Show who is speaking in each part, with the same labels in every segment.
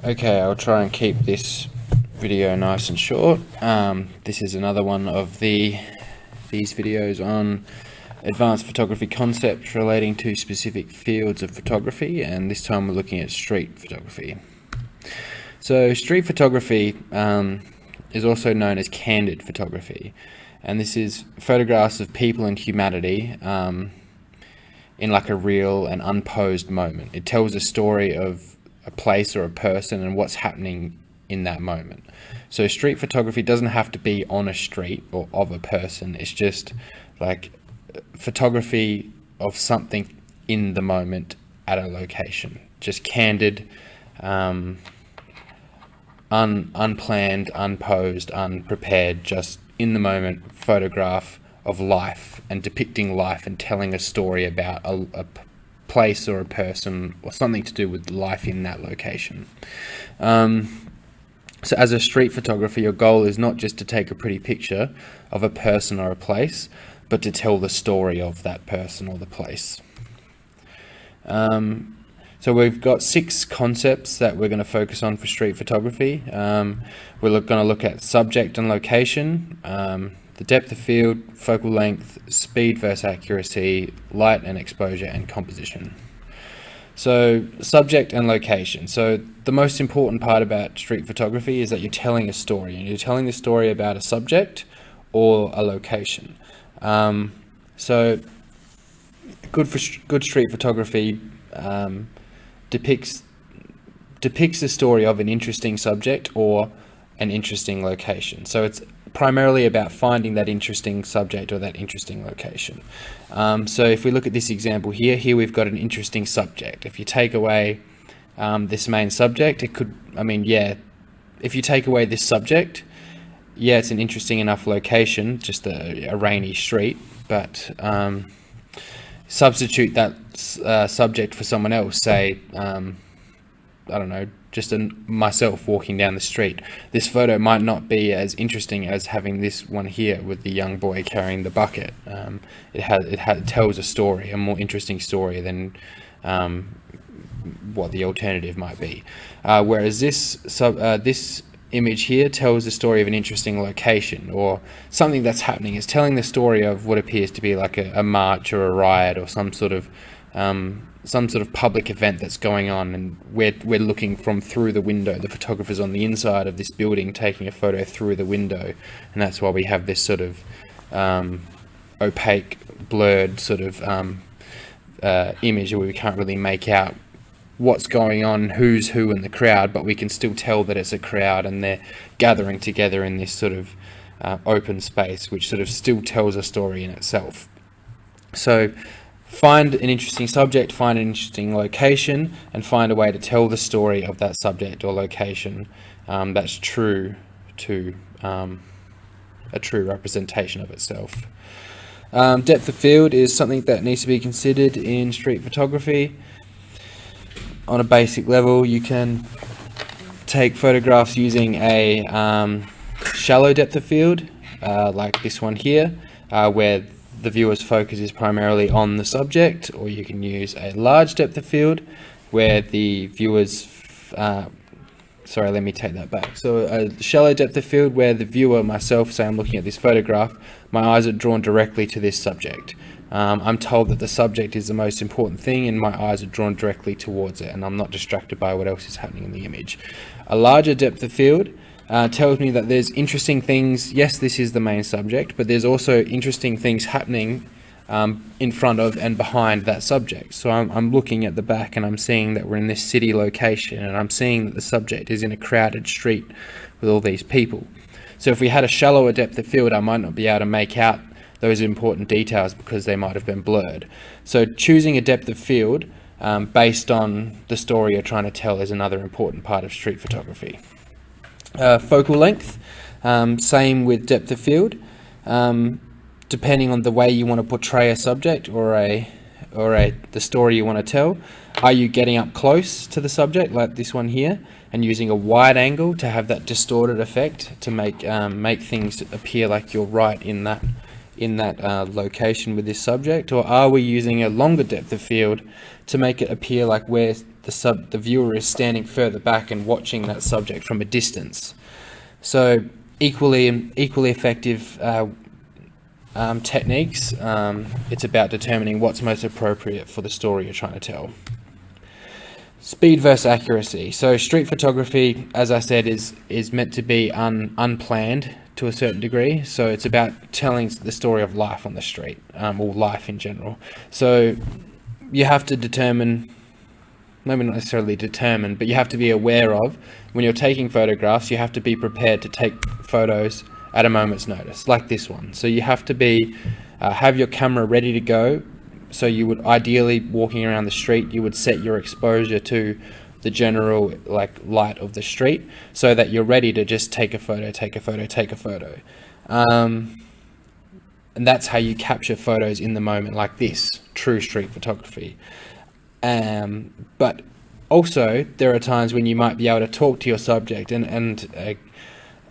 Speaker 1: Okay, I'll try and keep this video nice and short. This is another one of these videos on advanced photography concepts relating to specific fields of photography, and this time we're looking at street photography. So street photography is also known as candid photography, and this is photographs of people and humanity in like a real and unposed moment. It tells a story of a place or a person and what's happening in that moment. So street photography doesn't have to be on a street or of a person. It's just like photography of something in the moment at a location. Just candid, unplanned, unposed, unprepared, just in the moment photograph of life and depicting life and telling a story about a place or a person or something to do with life in that location. So as a street photographer, your goal is not just to take a pretty picture of a person or a place, but to tell the story of that person or the place. So we've got 6 concepts that we're going to focus on for street photography. We're going to look at subject and location, the depth of field, focal length, speed versus accuracy, light and exposure, and composition. So subject and location. So the most important part about street photography is that you're telling a story, and you're telling the story about a subject or a location. So good street photography depicts the story of an interesting subject or an interesting location. So it's primarily about finding that interesting subject or that interesting location. So if we look at this example here we've got an interesting subject. If you take away this main subject, it could, if you take away this subject, it's an interesting enough location, just a rainy street, but substitute that subject for someone else, say, I don't know, just myself walking down the street. This photo might not be as interesting as having this one here with the young boy carrying the bucket. It tells a story, a more interesting story than what the alternative might be. Whereas this image here tells the story of an interesting location or something that's happening. It's telling the story of what appears to be like a march or a riot or some sort of public event that's going on, and we're looking from through the window. The photographer's on the inside of this building taking a photo through the window, and that's why we have this sort of opaque, blurred sort of image where we can't really make out what's going on, who's who in the crowd, but we can still tell that it's a crowd and they're gathering together in this sort of open space, which sort of still tells a story in itself. So find an interesting subject, find an interesting location, and find a way to tell the story of that subject or location that's true to a true representation of itself. Depth of field is something that needs to be considered in street photography. On a basic level, you can take photographs using a shallow depth of field, like this one here, where the viewer's focus is primarily on the subject, or you can use a large depth of field where the viewer's sorry, let me take that back. So a shallow depth of field where the viewer, myself, say I'm looking at this photograph, my eyes are drawn directly to this subject. I'm told that the subject is the most important thing and my eyes are drawn directly towards it, and I'm not distracted by what else is happening in the image. A larger depth of field tells me that there's interesting things. Yes, this is the main subject, but there's also interesting things happening in front of and behind that subject. So I'm looking at the back and I'm seeing that we're in this city location, and I'm seeing that the subject is in a crowded street with all these people. So if we had a shallower depth of field, I might not be able to make out those important details because they might have been blurred. So choosing a depth of field based on the story you're trying to tell is another important part of street photography. Focal length, same with depth of field. Depending on the way you want to portray a subject or the story you want to tell, are you getting up close to the subject like this one here and using a wide angle to have that distorted effect to make things appear like you're right in in that location with this subject, or are we using a longer depth of field to make it appear like where the viewer is standing further back and watching that subject from a distance? So equally effective techniques. It's about determining what's most appropriate for the story you're trying to tell. Speed versus accuracy. So street photography, as I said, is meant to be unplanned to a certain degree. So it's about telling the story of life on the street, or life in general. So you have to determine, maybe not necessarily determine, but you have to be aware of, when you're taking photographs, you have to be prepared to take photos at a moment's notice, like this one. So you have to be, have your camera ready to go. So you would ideally, walking around the street, you would set your exposure to the general light of the street, so that you're ready to just take a photo. And that's how you capture photos in the moment, like this, true street photography. But also there are times when you might be able to talk to your subject and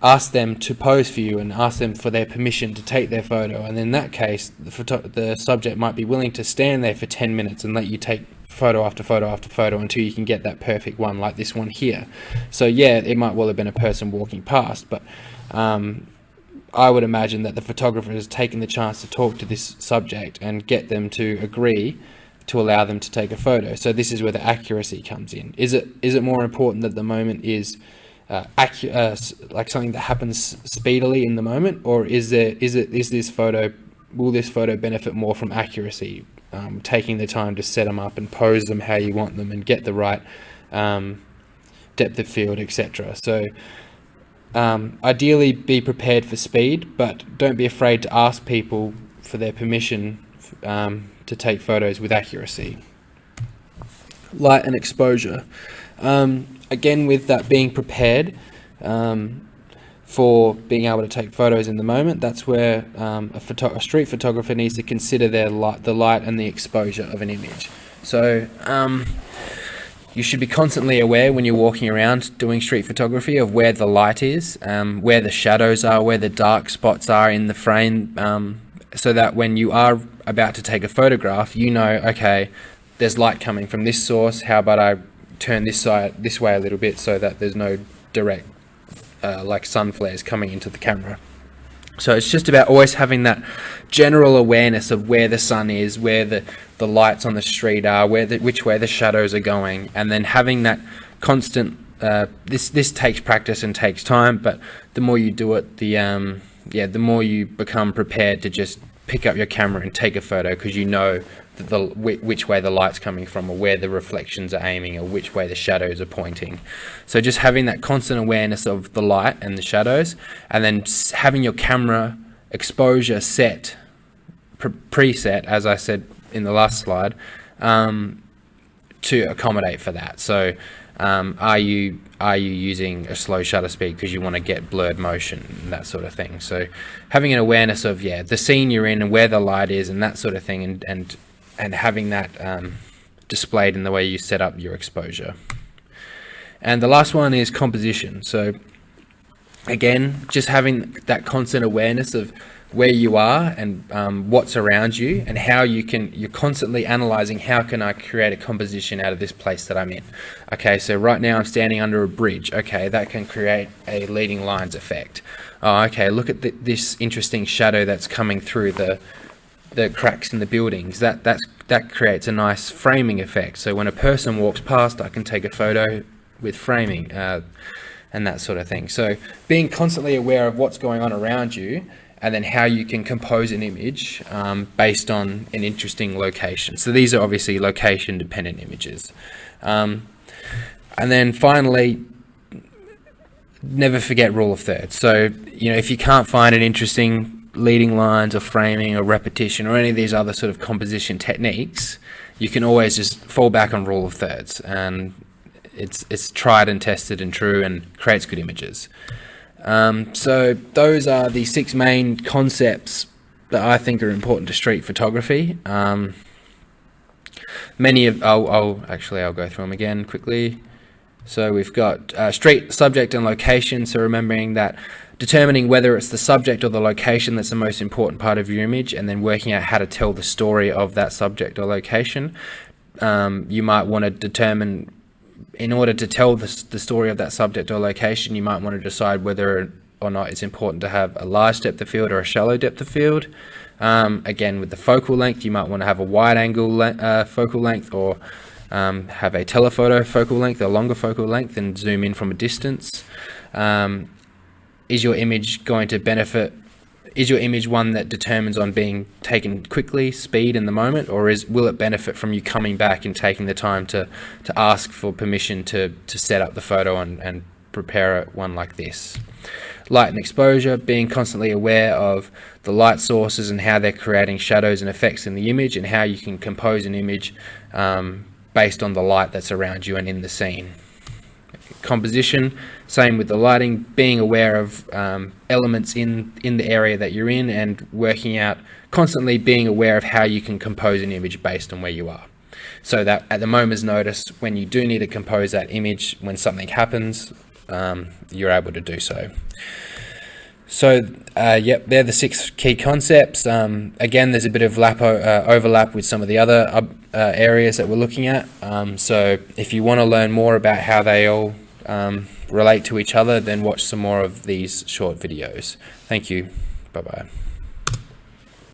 Speaker 1: ask them to pose for you and ask them for their permission to take their photo. And in that case, the subject might be willing to stand there for 10 minutes and let you take photo after photo after photo until you can get that perfect one, like this one here. So yeah, it might well have been a person walking past, but I would imagine that the photographer has taken the chance to talk to this subject and get them to agree to allow them to take a photo. So this is where the accuracy comes in. Is it more important that the moment is like something that happens speedily in the moment, or will this photo benefit more from accuracy, taking the time to set them up and pose them how you want them and get the right depth of field, etc. So ideally be prepared for speed, but don't be afraid to ask people for their permission to take photos with accuracy. Light and exposure. Again, with that being prepared for being able to take photos in the moment, that's where a street photographer needs to consider the light and the exposure of an image. So you should be constantly aware when you're walking around doing street photography of where the light is, where the shadows are, where the dark spots are in the frame, so that when you are about to take a photograph, you know, okay, there's light coming from this source, how about I turn this way a little bit so that there's no direct sun flares coming into the camera. So it's just about always having that general awareness of where the sun is, where the lights on the street are, which way the shadows are going, and then having that constant. This takes practice and takes time, but the more you do it, the more you become prepared to just pick up your camera and take a photo, because you know which way the light's coming from, or where the reflections are aiming, or which way the shadows are pointing. So just having that constant awareness of the light and the shadows, and then having your camera exposure set, preset, as I said in the last slide, to accommodate for that. So are you using a slow shutter speed because you want to get blurred motion and that sort of thing? So having an awareness of the scene you're in and where the light is and that sort of thing, and having that displayed in the way you set up your exposure. And the last one is composition. So again, just having that constant awareness of where you are and what's around you, and how you're constantly analyzing, how can I create a composition out of this place that I'm in? Okay, so right now I'm standing under a bridge. Okay, that can create a leading lines effect. Oh, okay, look at this interesting shadow that's coming through the cracks in the buildings. That creates a nice framing effect. So when a person walks past, I can take a photo with framing and that sort of thing. So being constantly aware of what's going on around you, and then how you can compose an image based on an interesting location. So these are obviously location dependent images. And then finally, never forget rule of thirds. So, if you can't find an interesting leading lines or framing or repetition or any of these other sort of composition techniques, you can always just fall back on rule of thirds, and it's tried and tested and true and creates good images. So those are the 6 main concepts that I think are important to street photography. I'll go through them again quickly. So we've got street, subject and location. So remembering that determining whether it's the subject or the location that's the most important part of your image, and then working out how to tell the story of that subject or location. You might want to determine, in order to tell the story of that subject or location, you might want to decide whether or not it's important to have a large depth of field or a shallow depth of field. Again, with the focal length, you might want to have a wide angle focal length, or have a telephoto focal length, a longer focal length, and zoom in from a distance. Is your image going to benefit? Is your image one that determines on being taken quickly, speed in the moment, or will it benefit from you coming back and taking the time to ask for permission to set up the photo and prepare one like this? Light and exposure, being constantly aware of the light sources and how they're creating shadows and effects in the image, and how you can compose an image based on the light that's around you and in the scene. Composition, same with the lighting, being aware of elements in the area that you're in, and working out, constantly being aware of how you can compose an image based on where you are, so that at the moment's notice, when you do need to compose that image, when something happens, you're able to do so. So yep, they're the 6 key concepts. Again, there's a bit of overlap with some of the other areas that we're looking at. So if you want to learn more about how they all relate to each other, then watch some more of these short videos. Thank you. Bye-bye.